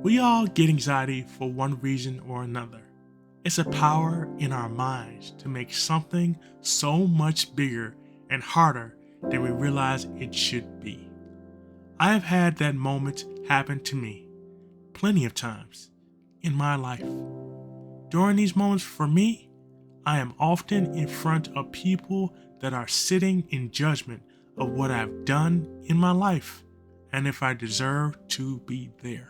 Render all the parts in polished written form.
We all get anxiety for one reason or another. It's a power in our minds to make something so much bigger and harder than we realize it should be. I have had that moment happen to me plenty of times in my life. During these moments for me, I am often in front of people that are sitting in judgment of what I've done in my life and if I deserve to be there.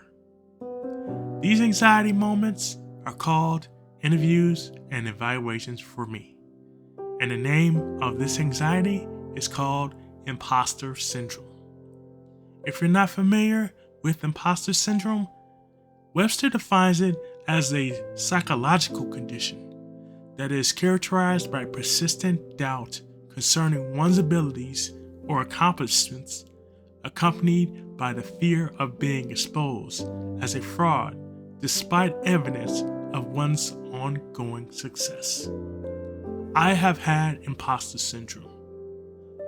These anxiety moments are called interviews and evaluations for me. And the name of this anxiety is called Imposter Syndrome. If you're not familiar with Imposter Syndrome, Webster defines it as a psychological condition that is characterized by persistent doubt concerning one's abilities or accomplishments, accompanied by the fear of being exposed as a fraud despite evidence of one's ongoing success. I have had imposter syndrome,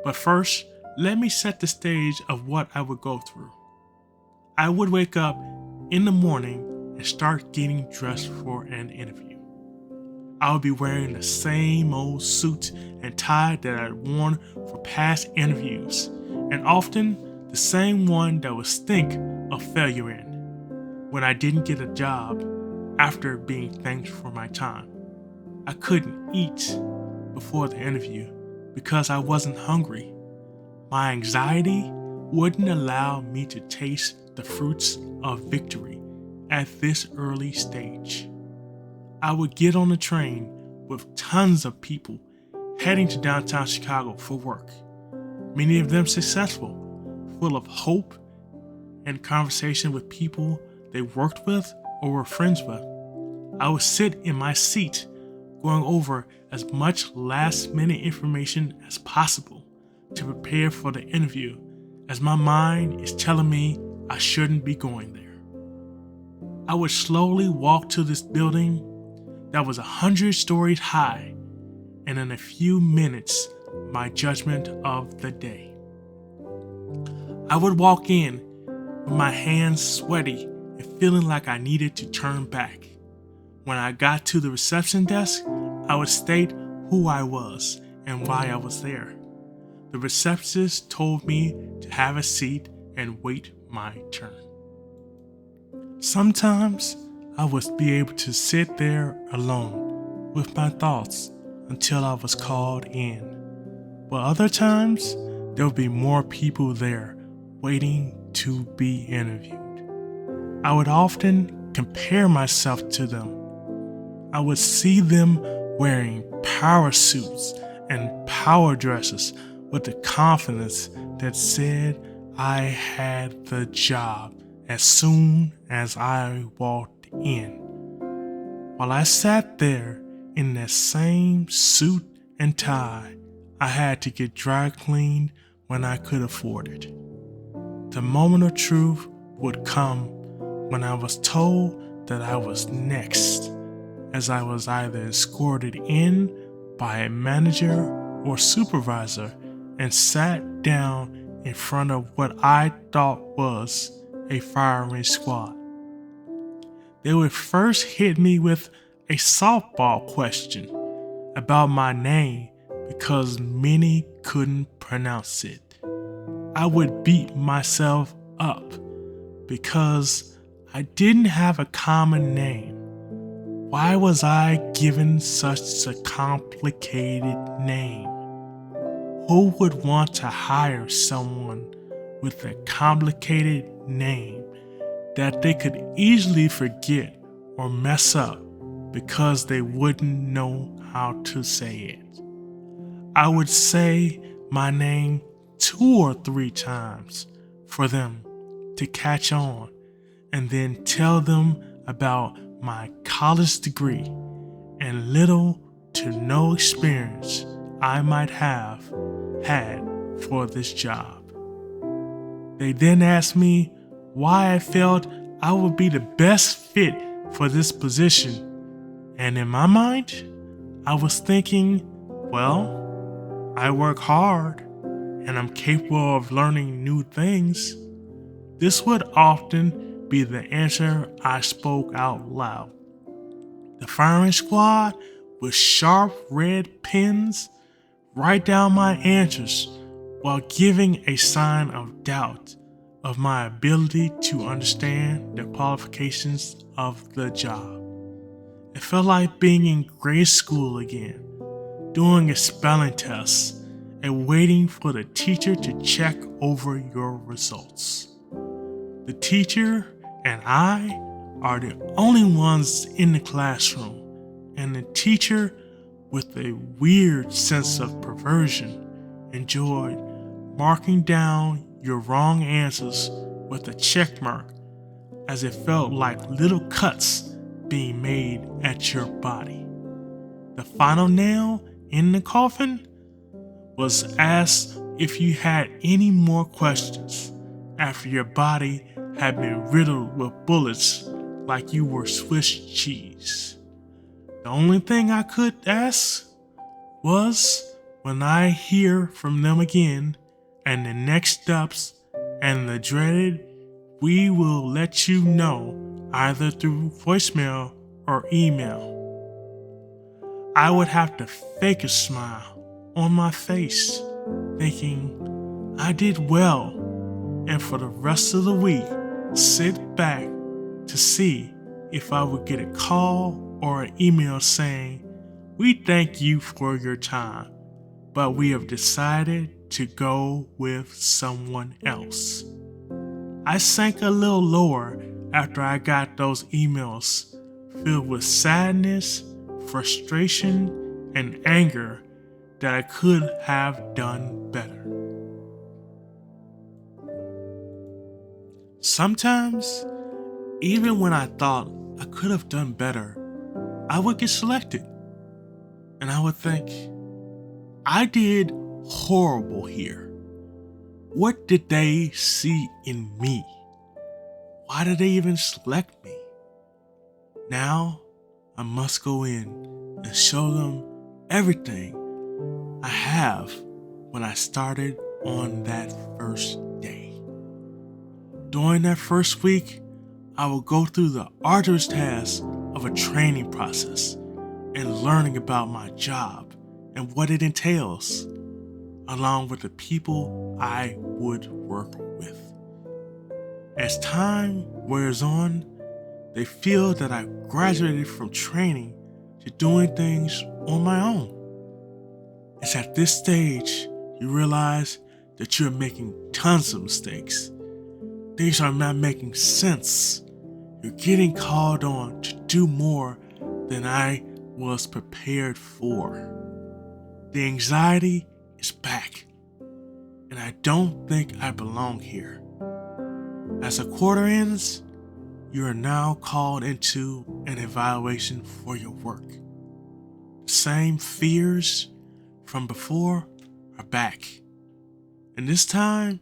but first, let me set the stage of what I would go through. I would wake up in the morning and start getting dressed for an interview. I would be wearing the same old suit and tie that I'd worn for past interviews, and often the same one that would stink of failure in when I didn't get a job after being thanked for my time. I couldn't eat before the interview because I wasn't hungry. My anxiety wouldn't allow me to taste the fruits of victory at this early stage. I would get on the train with tons of people heading to downtown Chicago for work, many of them successful, full of hope and conversation with people they worked with or were friends with. I would sit in my seat going over as much last-minute information as possible to prepare for the interview, as my mind is telling me I shouldn't be going there. I would slowly walk to this building that was 100 stories high, and in a few minutes, my judgment of the day. I would walk in with my hands sweaty and feeling like I needed to turn back. When I got to the reception desk, I would state who I was and why I was there. The receptionist told me to have a seat and wait my turn. Sometimes I would be able to sit there alone with my thoughts until I was called in. But other times, there would be more people there waiting to be interviewed. I would often compare myself to them. I would see them wearing power suits and power dresses with the confidence that said I had the job as soon as I walked in. While I sat there in that same suit and tie, I had to get dry cleaned when I could afford it. The moment of truth would come when I was told that I was next, as I was either escorted in by a manager or supervisor and sat down in front of what I thought was a firing squad. They would first hit me with a softball question about my name because many couldn't pronounce it. I would beat myself up because I didn't have a common name. Why was I given such a complicated name? Who would want to hire someone with a complicated name that they could easily forget or mess up because they wouldn't know how to say it? I would say my name 2 or 3 times for them to catch on, and then tell them about my college degree and little to no experience I might have had for this job. They then asked me why I felt I would be the best fit for this position, and in my mind, I was thinking, well, I work hard and I'm capable of learning new things. This would often be the answer I spoke out loud. The firing squad, with sharp red pens, write down my answers while giving a sign of doubt of my ability to understand the qualifications of the job. It felt like being in grade school again, doing a spelling test and waiting for the teacher to check over your results. The teacher and I are the only ones in the classroom, and the teacher, with a weird sense of perversion, enjoyed marking down your wrong answers with a check mark, as it felt like little cuts being made at your body. The final nail in the coffin was asked if you had any more questions after your body had been riddled with bullets like you were Swiss cheese. The only thing I could ask was, when I hear from them again, and the next steps, and the dreaded "we will let you know" either through voicemail or email, I would have to fake a smile on my face, thinking I did well, and for the rest of the week sit back to see if I would get a call or an email saying, "We thank you for your time, but we have decided to go with someone else." I sank a little lower after I got those emails filled with sadness, frustration, and anger that I could have done better. Sometimes, even when I thought I could have done better, I would get selected, and I would think, I did horrible here. What did they see in me? Why did they even select me? Now I must go in and show them everything I have when I started on that first day. During that first week, I will go through the arduous task of a training process and learning about my job and what it entails, along with the people I would work with. As time wears on, they feel that I graduated from training to doing things on my own. It's at this stage you realize that you're making tons of mistakes. Things are not making sense. You're getting called on to do more than I was prepared for. The anxiety is back, and I don't think I belong here. As the quarter ends, you are now called into an evaluation for your work. The same fears from before are back, and this time,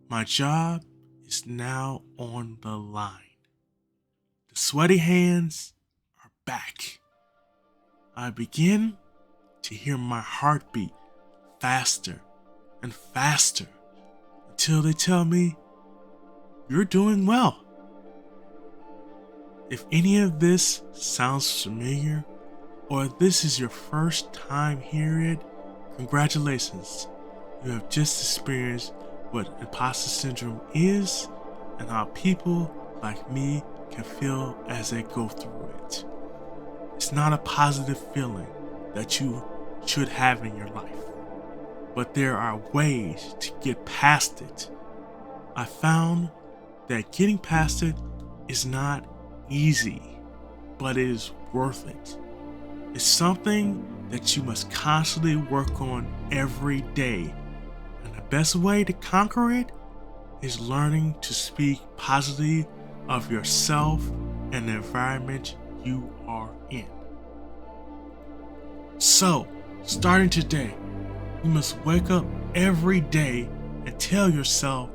my job is now on the line. The sweaty hands are back. I begin to hear my heartbeat faster and faster until they tell me, "You're doing well." If any of this sounds familiar, or if this is your first time hearing it, congratulations. You have just experienced what imposter syndrome is and how people like me can feel as they go through it. It's not a positive feeling that you should have in your life, but there are ways to get past it. I found that getting past it is not easy, but it is worth it. It's something that you must constantly work on every day, and the best way to conquer it is learning to speak positively of yourself and the environment you are in. So, starting today, you must wake up every day and tell yourself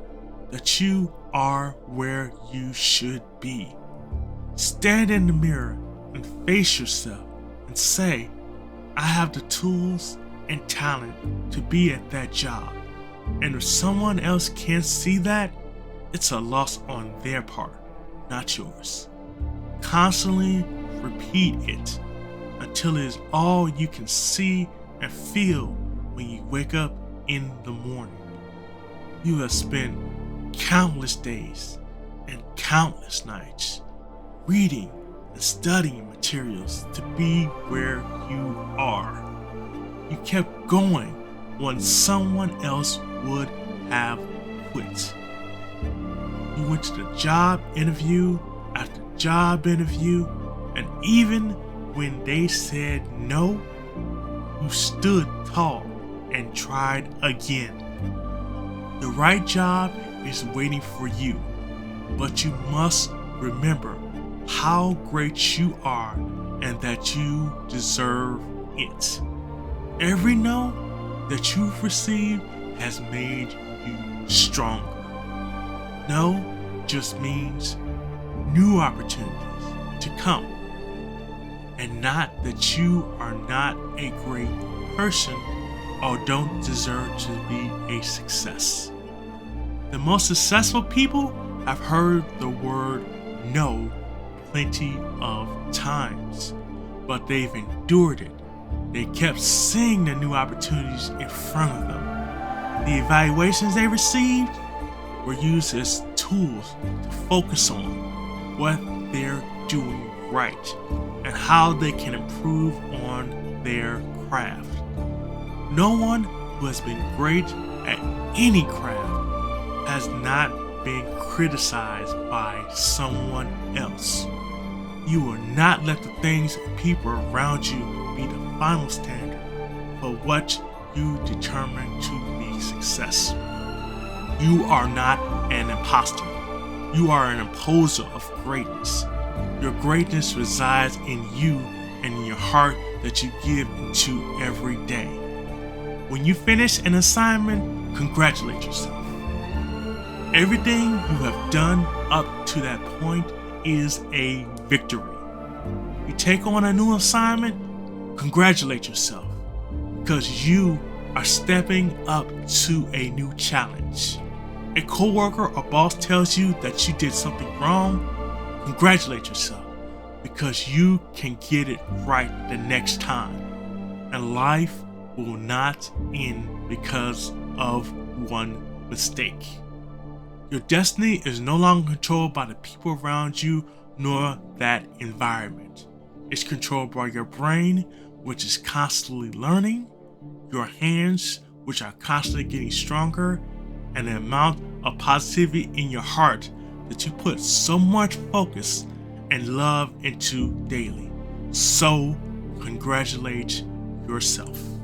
that you are where you should be. Stand in the mirror and face yourself and say, I have the tools and talent to be at that job. And if someone else can't see that, it's a loss on their part, not yours. Constantly repeat it until it is all you can see and feel when you wake up in the morning. You have spent countless days and countless nights reading and studying materials to be where you are. You kept going when someone else would have quit. You went to the job interview after job interview, and even when they said no, you stood tall and tried again. The right job is waiting for you, but you must remember how great you are and that you deserve it. Every no that you've received has made you stronger. No just means new opportunities to come, and not that you are not a great person or don't deserve to be a success. The most successful people have heard the word no plenty of times, but they've endured it. They kept seeing the new opportunities in front of them. The evaluations they received were used as tools to focus on what they're doing right and how they can improve on their craft. No one who has been great at any craft has not been criticized by someone else. You will not let the things and people around you be the final standard for what you determine to be success. You are not an imposter. You are an imposer of greatness. Your greatness resides in you and in your heart that you give into every day. When you finish an assignment, congratulate yourself. Everything you have done up to that point is a victory. You take on a new assignment, congratulate yourself because you are stepping up to a new challenge. A coworker or boss tells you that you did something wrong, congratulate yourself because you can get it right the next time. And life will not end because of one mistake. Your destiny is no longer controlled by the people around you nor that environment. It's controlled by your brain, which is constantly learning, your hands, which are constantly getting stronger, and the amount of positivity in your heart that you put so much focus and love into daily. So, congratulate yourself.